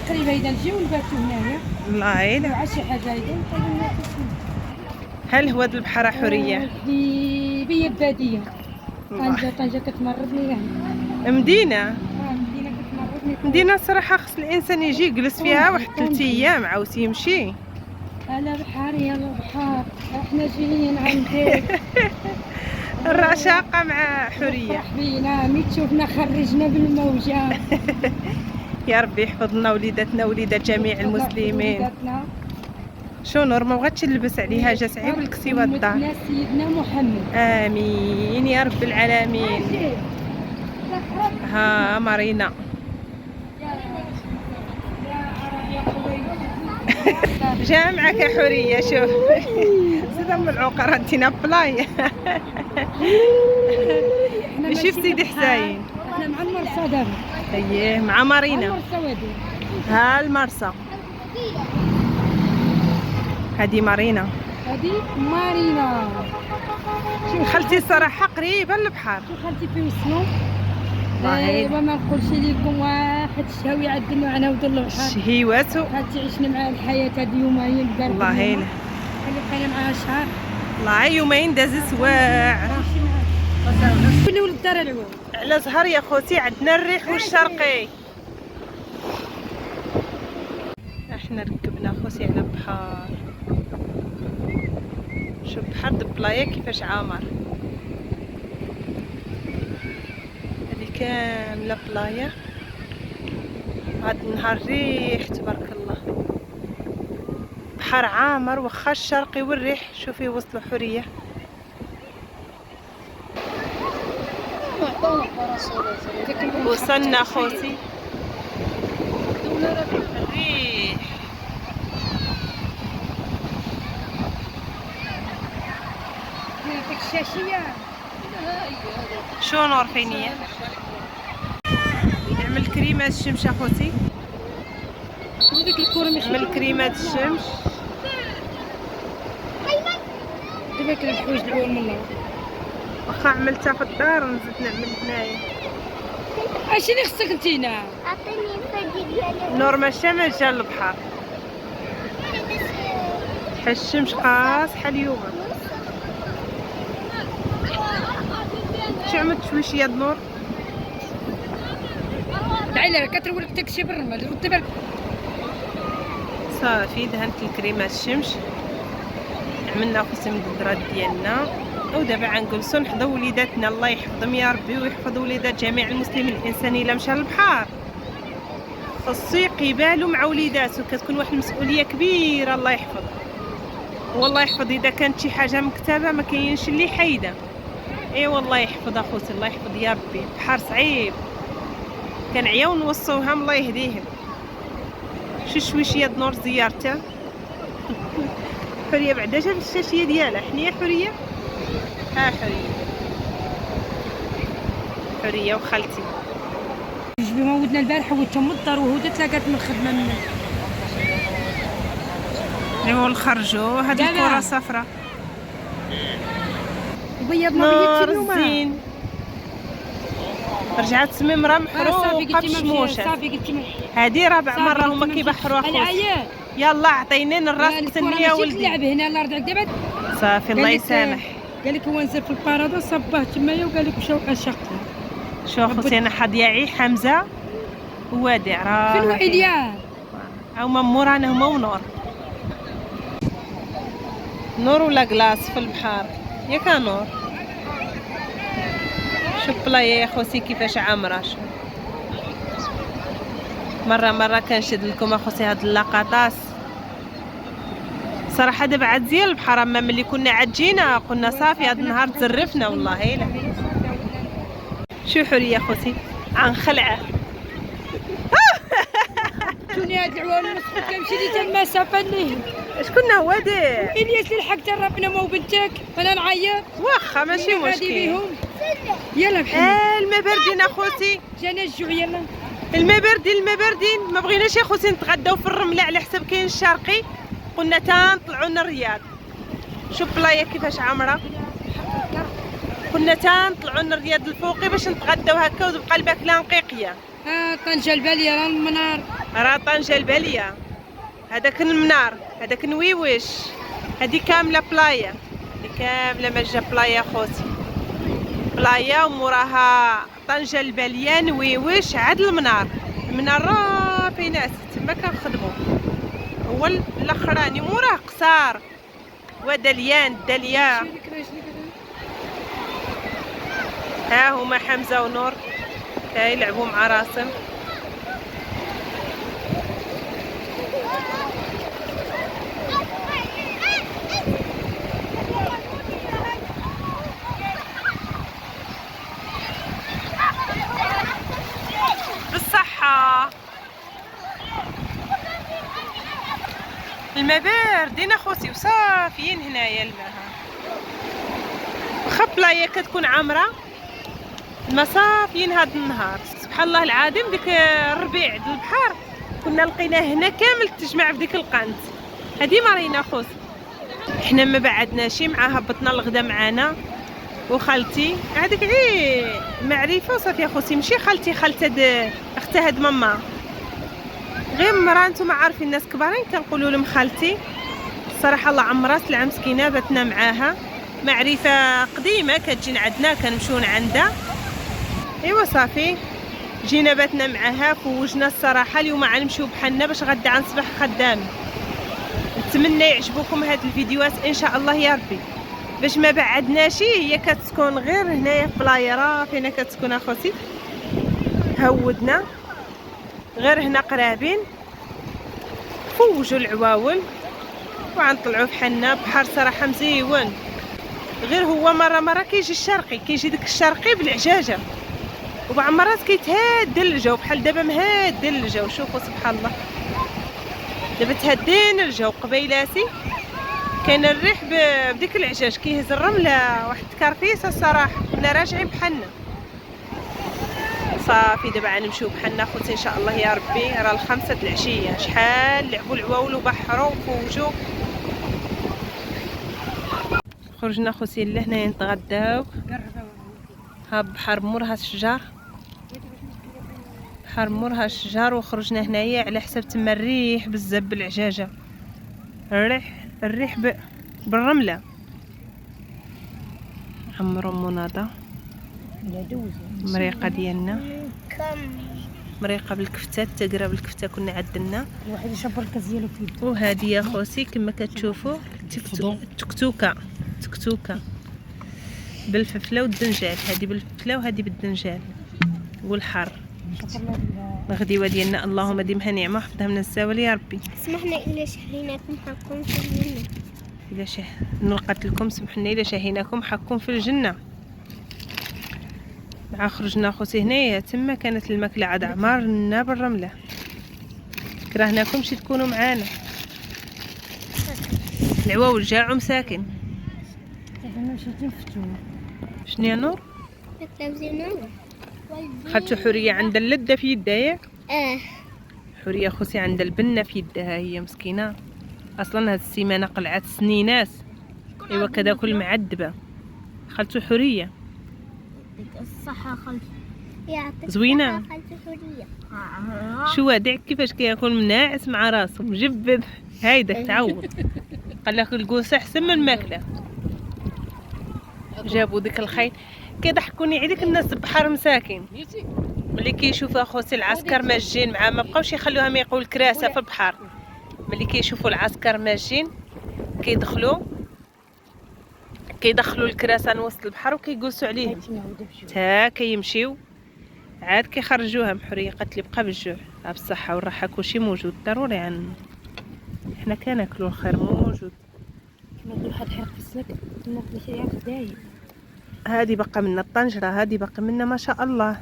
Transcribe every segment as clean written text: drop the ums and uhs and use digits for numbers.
قريبه اذا نجيو نباتو هنايا. الله يلا. مع شي حاجه اذا هل هو هاد البحر حوريه؟ في الباديه. طنجة كتمرضني يعني. مدينه مدينه كتمرضني. مدينه صراحه خص الانسان يجي يجلس فيها واحد 3 ايام عاود يمشي. على بحر يلا بحر احنا جايين عندك. الرشاقه مع حوريه. حبينا مي تشوفنا خرجنا بالموجه. يا ربي يحفظ لنا وليداتنا وليدات جميع المسلمين. شو نور ما بغاتش نلبس عليها جا صعيب الكسيوه الدار. سيدنا محمد. امين يا رب العالمين. ها مارينا. جا معك يا حوريه شوف. زيد ام العقر انتينا بلاي. ماشي في سيدي حسين. احنا مع المرسى دابا. اييه مع مارينا. ها المرسى. هذه مارينا. هذه مارينا. خالتي الصراحه قريبه للبحر. شو خالتي في وسنو. ايوا ما نقولش لكم واحد الشهوي يعدل معنا ودر البحر. شهيواتو. خالتي عشنا مع الحياه هاد يومين بارك الله يلا. اللي بقينا معاها شهر. الله يومين داز سواع. كل ولد الدار العوام. على زهر يا خوتي عندنا الريح والشرقي. احنا ركبنا خوتي على البحر. شوف بحر دبلايه كيفاش عامر. هذه كامله بلايه. هاد النهار ريح تبارك الله. بحر عامر واخا الشرقي والريح. شوفي وصلوا حوريه. وصلنا خوتي. الريح هذيك الشاشيه. شو نور فينية. نعمل كريمات الشمس اخوتي. هذيك الكره ماشي. نعمل كريمات الشمس. دابا كاين الحوايج الاول من الله. واخا عملتها في الدار ونزيد نعمل هنايا. اشني خصك انتينا؟ عطيني الفرد ديالي. نور ما الشمس جا للبحر. الشمس قاصحه اليوم. شو عملت شويشيه نور؟ العيله كترول لك داكشي بالرمل ودابا صافي دهنت الكريمات الشمس. عملنا خوتي المقدرات ديالنا ودابا غنجلسو نحضو وليداتنا. الله يحفظهم يا ربي ويحفظ وليدات جميع المسلمين. الانسان الا مشى للبحر خصو يقيبالو مع وليداتو. كتكون واحد المسؤوليه كبيره. الله يحفظ والله يحفظ. اذا كانت شي حاجه مكتبه ما كاينش اللي حايده. اي والله يحفظ اخوتي. الله يحفظ يا ربي. البحر صعيب. كنعياو نوصوهم الله يهديهم. شي شويشيه نور زيارته. حوريه بعدا جات الشاشيه ديالها. حنيه حوريه. ها حوريه. حوريه وخالتي. جبي ما ودنا البارح ودتهم من الدار وهدى تلاقات من الخدمه منه. ايوا نخرجوا. هذه الكره صفراء. بيضنا بيض اليوم. زين. رجعت سميمره محروقه بشموشه. صافي قلتي هذه رابع مره هما كيبحروا اخوتي. يلا عطينيني الراس تني يا ولدي. نلعب هنا الارض دابا. صافي الله يسامح. قال لك هو نزل في البارادو صباه تمايا وقال لك مشاو اشقها. شو اخوتي انا حضياعي حمزه ووادع راه فين وعليا هما مورانا هما ونور. نور ولا كلاص في البحر ياك نور. شوف بلايا يا خوتي كيفاش عامره. شوف مره كنشد لكم اخوتي هاد اللقطات. صراحه دابا عاد زين البحر. اما ملي كنا عاد قلنا صافي هاد النهار تزرفنا والله الا. شو حوريه اخوتي عنخلعه. شوني هاد العوام مسخوط كنمشي لي المسافه اللي شكون هو وديع الياس اللي لحقت ربنا ما وبنتك انا نعيط. واخا ماشي مشكل. يلا بحال الماء باردين اخوتي. جانا الجوع. يلا الماء باردين. ما بغيناش يا خوتي نتغداو في الرمله على حساب كاين الشرقي. قلنا تنطلعوا للرياض. شوف بلايا كيفاش عامره. قلنا تنطلعوا للرياض الفوقي باش نتغداو هكا وتبقى الماكله نقيقيه. طنجه الباليه راه المنار. راه طنجة البالية، هذاك المنار، هذاك نويوش، هذه كاملة بلايا، هذه كاملة مجا بلايا خوتي، بلايا وموراها طنجة البالية نويوش عاد المنار. المنار راه فين ناس تما كنخدمو، هو الاخراني موراه قصار ودليان الدالية. ها هما حمزة ونور كيلعبوا مع راسم. بالصحة الماء باردين اخوتي وصافيين هنايا الماء. واخا بلايا كتكون عامرة الماء صافيين هاد النهار. سبحان الله العظيم ديك الربيع د البحر كنا لقيناه هنا كامل تجمع في ديك القنت. هادي مارينا خوتي، حنا ما بعدناش معاها، هبطنا الغدا معانا وخالتي هذيك غير معرفه وصافي يا خوتي. ماشي خالتي، خالتها اختها هاد ماما، غير مرا. نتوما عارفين الناس كبارين كنقولوا لهم خالتي. الصراحه الله عمرها سلعه مسكينه باتنا معاها، معرفه قديمه كتجي عندنا كنمشيو عندها. ايوا صافي جينا باتنا معاها فوجنا. الصراحه اليوم غنمشيو بحالنا باش غدا غنصبح خدام. نتمنى يعجبوكم هاد الفيديوهات ان شاء الله يا ربي، باش ما بعدناش. هي كتكون غير هنايا في بلايرة فين كتكون اخوتي، هودنا غير هنا قرابين. فوجوا العواول وغنطلعوا بحالنا. بحر صراحه مزيون، غير هو مره كيجي الشرقي، كيجي داك الشرقي بالعجاجه، وبعض المرات كيتهاد الجو بحال دابا مهاد الجو. شوفوا سبحان الله دابا تهدينا الجو. قبيلاتي كاين الريح بديك العجاج كيهز الرمله، واحد الكرفيسه الصراحه. كنا راجعين بحالنا. صافي دابا غنمشيو بحالنا خوتي ان شاء الله يا ربي. راه الخمسة د العشيه، شحال لعبوا العواول وبحروا وفوجوا. خرجنا خوتي لهنايا نتغداو. ها بحر مورها الشجار، بحر مورها الشجار. وخرجنا هنايا على حساب تما الريح بزاف بالعجاجه، الريح بالرمله. عمرو مناضه مريقه ديالنا، مريقه بالكفته، تقرا بالكفته كنا عدلنا. الواحد يشبر الكاس ديالو في يدو. وهذه يا خوتي كما كتشوفوا تكتوكه بالفلفله والدنجال. هذه بالفلفله وهذه بالدنجال والحر. الغديوه ديالنا اللهم ديمها نعمه وحفظها من الزوال يا ربي. سمحنا إلا شهيناكم حقكم في الجنة. إلا نلقات لكم سمحنا إلا شهيناكم حقكم في الجنة. مع خرجنا خوتي هنايا تما كانت الماكلة عاد عمارنا بالرملة. كرهناكم شي تكونوا معانا. العواول جاعوا مساكن. شنو يا نور؟ خدتو حورية عند اللدة في يدها. حورية خوتي عند البنة في يدها، هي مسكينة اصلا هاد السيمانة قلعت سنينات. ايوا كذا كل معدبة. خالتو حورية يعطيك الصحة خالتي، يعطيك زوينة. الصحة خالتي حورية. شو هاديك كيفاش كيكون مناعس مع راسو مجبد. هايداك تعوض. قالك الكوسة احسن من الماكلة. جابوا ديك الخيل كيضحكوني عليك الناس بحر مساكن. ملي كيشوفوا اخوتي العسكر ماجين معاه ما بقاوش يخلوها ما يقول كراسه في البحر. ملي كيشوفوا العسكر ماجين كيدخلوا الكراسه لوسط البحر وكيجلسوا عليهم حتى كيمشيو عاد كيخرجوها محريه. قالت لي بقى بالجوع بالصحه والراحه كلشي موجود ضروري. عن حنا كناكلوا الخير موجود. كناكلوا واحد الحرق في السلك ناكلوا شي عاد داير. هذه بقى منا الطنجره، هذه باقي منا ما شاء الله.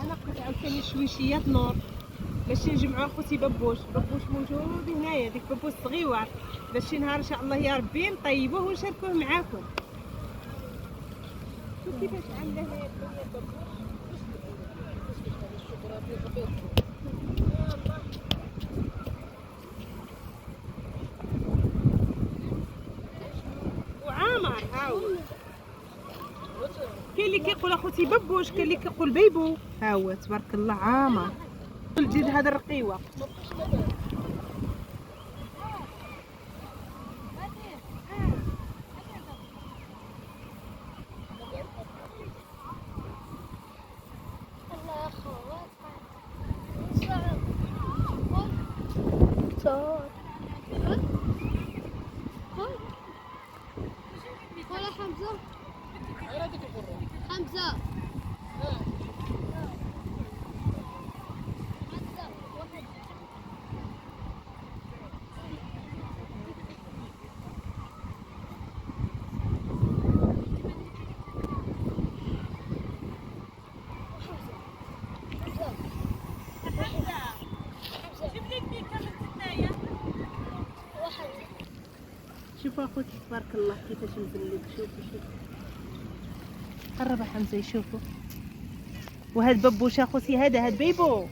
انا قلت عاوتاني الشويشيات نور باش نجمعوا اخوتي بابوش موجود هنايا. ديك بابوش صغيور باش شي نهار ان شاء الله يا ربي نطيبوه ونشاركوه معاكم. شوف كيفاش عندها هنايا وعامر. هاو كاين اللي كيقول اخوتي بابوش، كاين اللي كيقول بيبو. ها هو تبارك الله عامر. الطفل الجديد هذا الرقيوه. حمزة شوفوا اخوتي تبارك الله كيفاش مزلق. شوفوا قرب حمزه يشوفوا. وهاد ببوش اخوتي هذا هاد بيبو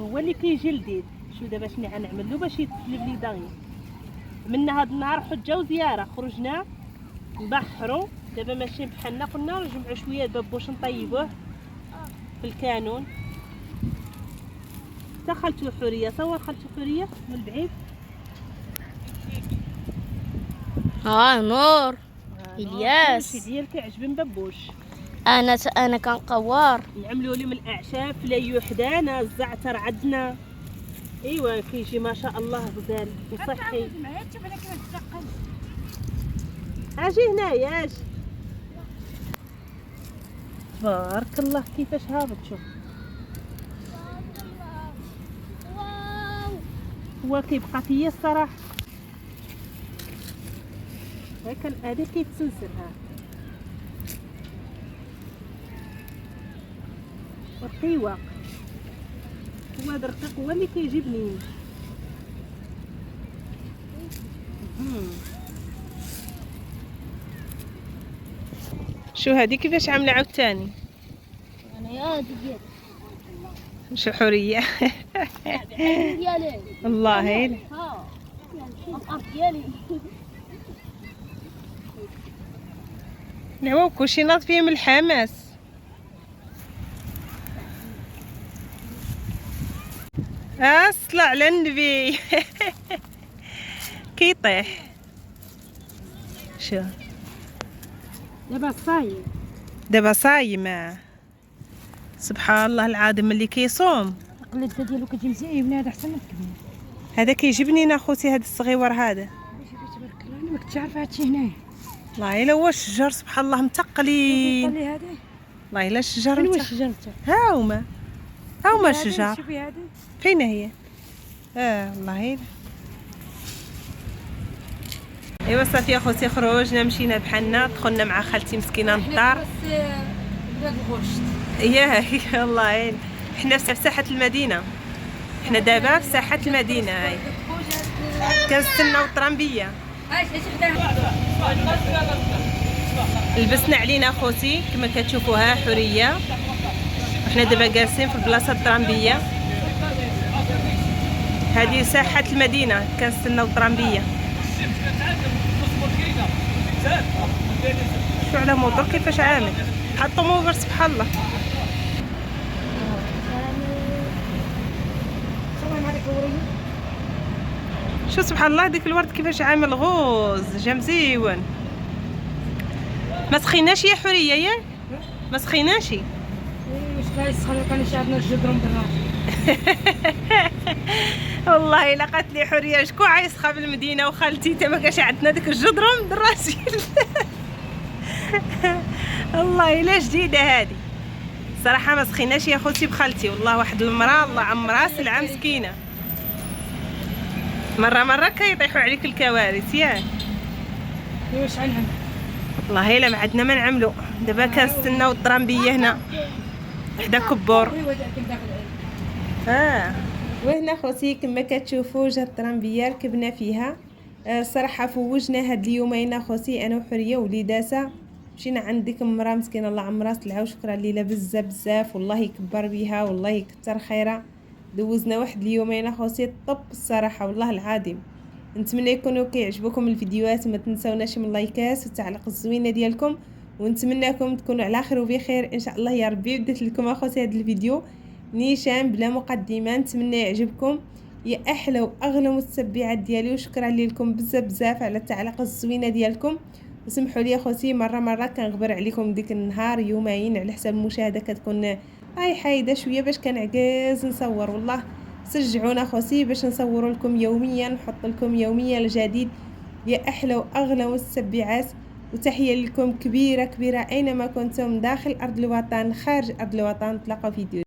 هو اللي كيجي لذيذ. شو دابا شنو غنعمل له باش يتسلف لي داغي. منا هاد النهار حجه وزياره خرجنا نبحروا. دابا ماشيين بحالنا قلنا نجمعوا شويه ببوش نطيبوه في الكانون. تا خالتو حوريه صور خالتو حوريه من بعيد. نور الياس الشي ديالك عجبني ببوش. انا كنقوار نعملوا لهم الاعشاب فلايو حدانا الزعتر عندنا. ايوا كيجي ما شاء الله غزال وصحي. اجي هنايا اجي. تبارك الله كيفاش هابط. شوف هو كيبقى فيا الصراحه. هاكا هذا كيتسلسل. ها رقيوه هو هذا الرقيق هو اللي كيجيبني. شو هذه كيفاش عامله عاوتاني؟ انا يا ديال شو حوريه. ديالي الله هيل. ها الارض ديالي نعم كلشي ناض فيه من الحماس. الصلاة على النبي. كيطيح. شو دابا صايم. سبحان الله العظيم اللي كيصوم. القلده ديالو كتجي مزيانه هذا احسن من الكبير. هذا كيجبني انا خوتي هذا الصغيور هذا. تبارك الله انا ما كنتش عارفه هادشي هنايا. والله الا هو الشجر سبحان الله متقلين. لي هذه والله الا الشجر فين هو الشجر تا؟ ها هما الشجر. شوفي هذه فين هي؟ والله الا. ايوا صافي اخوتي خرجنا مشينا بحالنا دخلنا مع خالتي مسكينه للدار. بلاد الغشت. ياه الله الا. حنا في ساحه المدينه. حنا دابا في ساحه المدينه. هاي كنستناو الطرامبيه. لبسنا علينا اخوتي كما كتشوفوها حوريه. وحنا دابا جالسين في البلاصه الطرامبيه. هذه ساحه المدينه كنستناو الطرامبيه. شو على موتور كيفاش عامل. حطوا موفر سبحان الله. شو سبحان الله ديك الورد كيفاش عامل غوز جا مزيون. ما سخيناش يا حوريه ياك ما سخيناش. واش غيسخن كان شعبنا الجدران بالراس. والله الا قالت لي حوريه شكون عايسخه بالمدينه وخالتي تا ما كاش عندنا ديك الجدران بالراس. والله الا جديده هذه صراحه. ما سخيناش يا خوتي بخالتي والله. واحد المراه الله عمرها سلعه مسكينه. مره كيطيحوا عليك الكوارث ياك. واش عنها والله الا ما عندنا ما نعملوا. دابا كنستناو الطرامبيه هنا حدا كبور. وهنا خوتي كما كتشوفوا جات الطرامبيه ركبنا فيها. الصراحه فوجنا هاد اليومين خوتي انا وحوريه وليداتها. مشينا عند ديك المراه مسكينه الله عمرها سلعه وشكرا ليها بزاف والله يكبر بها والله يكثر خيرها. دوزنا واحد اليومين خوتي الطب الصراحه والله العظيم. نتمنى يكونوا كيعجبوكم الفيديوهات. ما تنساوناش من اللايكات والتعليق الزوينه ديالكم. ونتمنىكم تكونوا على خير وبخير ان شاء الله يا ربي. بديت لكم اخوتي هذا الفيديو نيشان بلا مقدمه. نتمنى يعجبكم يا احلى واغلى متتبعات ديالي، وشكرا لكم بزاف على التعليق الزوينه ديالكم. وسمحوا لي اخوتي مره كنغبر عليكم ديك النهار يومين على حساب المشاهده كتكون حايده شويه باش كنعكاز نصور. والله شجعونا اخوتي باش نصور لكم يوميا، نحط لكم يوميا الجديد يا احلى واغلى متتبعات. وتحيه لكم كبيره اينما كنتم داخل ارض الوطن خارج ارض الوطن. نتلاقاو فيديو